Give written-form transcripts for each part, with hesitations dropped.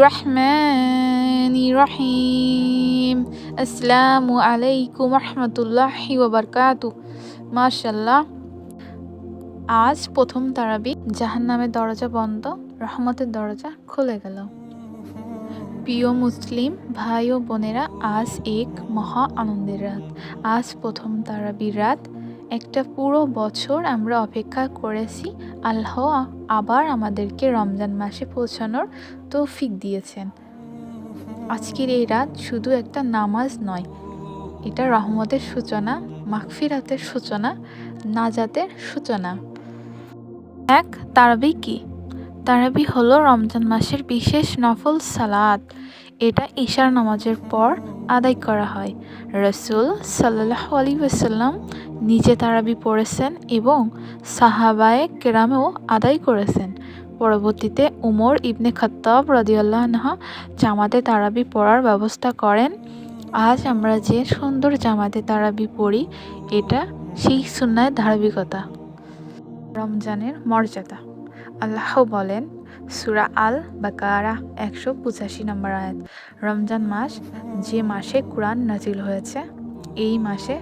বিসমিল্লাহির রহমানির রহিম। আসসালামু আলাইকুম রহমতুল্লাহি ওয়া বারাকাতুহু। মাশাআল্লাহ, আজ প্রথম তারাবি। জাহান্নামের দরজা বন্ধ, রহমতের দরজা খুলে গেল। প্রিয় মুসলিম ভাই ও বোনেরা, আজ এক মহা আনন্দের রাত। আজ প্রথম তারাবির রাত। একটা পুরো বছর আমরা অপেক্ষা করেছি। আল্লাহ আবার আমাদেরকে রমজান মাসে পৌঁছানোর তৌফিক দিয়েছেন। আজকের এই রাত শুধু একটা নামাজ নয়, এটা রহমতের সূচনা, মাগফিরাতের সূচনা, নাজাতের সূচনা। এক, তারাবি কি? তারাবি হলো রমজান মাসের বিশেষ নফল সালাত। এটা ঈশার নামাজের পর আদায় করা হয়। রাসূল সাল্লাল্লাহু আলাইহি ওয়াসাল্লাম নিজে তারাবি পড়েছেন এবং সাহাবায়ে কেরামেও আদায় করেছেন। পরবর্তীতে উমর ইবনে খাত্তাব রাদিয়াল্লাহু আনহু জামাতে তারাবি পড়ার ব্যবস্থা করেন। আজ আমরা যে সুন্দর জামাতে তারাবি পড়ি, এটা সেই সুন্নাহর ধারাবাহিকতা। রমজানের মর্যাদা। আল্লাহ বলেন সূরা আল বাকারা 185 নম্বর আয়াত, রমজান মাস যে মাসে কুরআন নাজিল হয়েছে, এই মাসে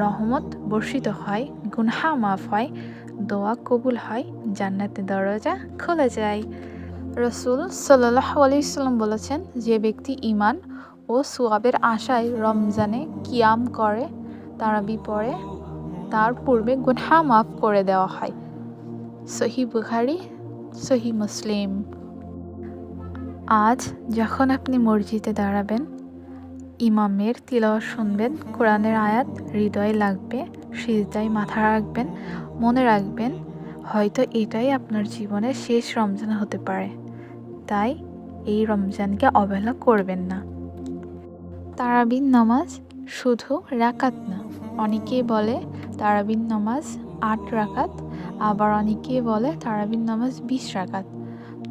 রহমত বর্ষিত হয়, গুনাহ মাফ হয়, দোয়া কবুল হয়, জান্নাতের দরজা খুলে যায়। রাসূল সাল্লাল্লাহু আলাইহি ওয়াসাল্লাম বলেছেন, যে ব্যক্তি ঈমান ও সওয়াবের আশায় রমজানে কিয়াম করে, তারাবি পড়ে, তার পূর্বে গুনাহ মাফ করে দেওয়া হয়। সহিহ বুখারী, সহিহ মুসলিম। আজ যখন আপনি মসজিদে দাঁড়াবেন, ইমামের তিলাওয়াত শুনবেন, কোরআনের আয়াত হৃদয়ে লাগবে, সিজদায় মাথা রাখবেন, মনে রাখবেন হয়তো এটাই আপনার জীবনের শেষ রমজান হতে পারে। তাই এই রমজানকে অবহেলা করবেন না। তারাবির নামাজ শুধু রাকাত না। অনেকেই বলে তারাবির নামাজ 8 রাকাত, আবার অনেকেই বলে তারাবির নামাজ 20 রাকাত।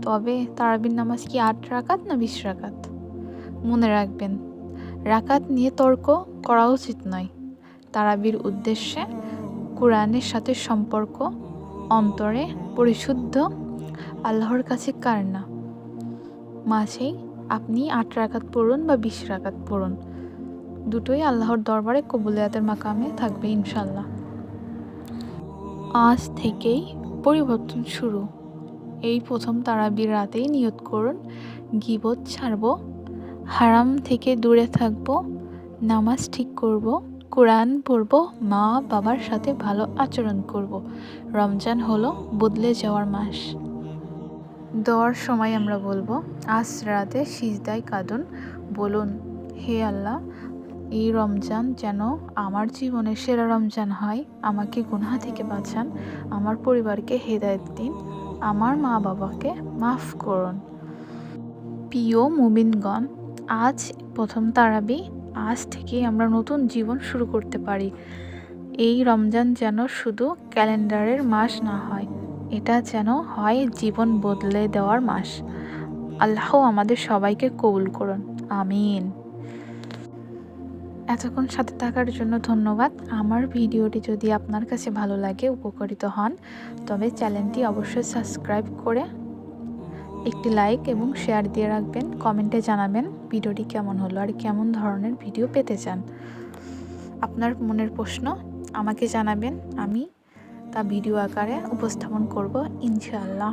তবে তারাবির নামাজ কি 8 রাকাত না 20 রাকাত? মনে রাখবেন, রাকাত নিয়ে তর্ক করা উচিত নয়। তারাবির উদ্দেশ্যে কোরআনের সাথে সম্পর্ক, অন্তরে পরিশুদ্ধ, আল্লাহর কাছে কান্না। মাঝেই আপনি 8 রাকাত পড়ুন বা 20 রাকাত পড়ুন, দুটোই আল্লাহর দরবারে কবুলিয়াতের মাকামে থাকবে ইনশাল্লাহ। আজ থেকেই পরিবর্তন শুরু। এই প্রথম তারাবির রাতেই নিয়ত করুন, গীবত ছাড়ব, হারাম থেকে দূরে থাকব, নামাজ ঠিক করব, কোরআন পড়ব, মা বাবার সাথে ভালো আচরণ করব। রমজান হলো বদলে যাওয়ার মাস। দোয়ার সময় আমরা বলবো, আজ রাতে সিজদায় কাঁদুন, বলুন, হে আল্লাহ, এই রমজান যেন আমার জীবনের সেরা রমজান হয়। আমাকে গুনাহ থেকে বাঁচান, আমার পরিবারকে হেদায়েত দিন, আমার মা বাবাকে মাফ করুন। প্রিয় মুমিনগণ, আজ প্রথম তারাবি। আজ থেকে আমরা নতুন জীবন শুরু করতে পারি। এই রমজান যেন শুধু ক্যালেন্ডারের মাস না হয়, এটা যেন হয় জীবন বদলে দেওয়ার মাস। আল্লাহ আমাদের সবাইকে কবুল করুন, আমিন। এতক্ষণ সাথে থাকার জন্য ধন্যবাদ। আমার ভিডিওটি যদি আপনার কাছে ভালো লাগে, উপকারিত হন, তবে চ্যানেলটি অবশ্যই সাবস্ক্রাইব করে একটি লাইক এবং শেয়ার দিয়ে রাখবেন। কমেন্টে জানাবেন ভিডিওটি কেমন হলো আর কেমন ধরনের ভিডিও পেতে চান। আপনার মনের প্রশ্ন আমাকে জানাবেন, আমি তা ভিডিও আকারে উপস্থাপন করব ইনশাআল্লাহ।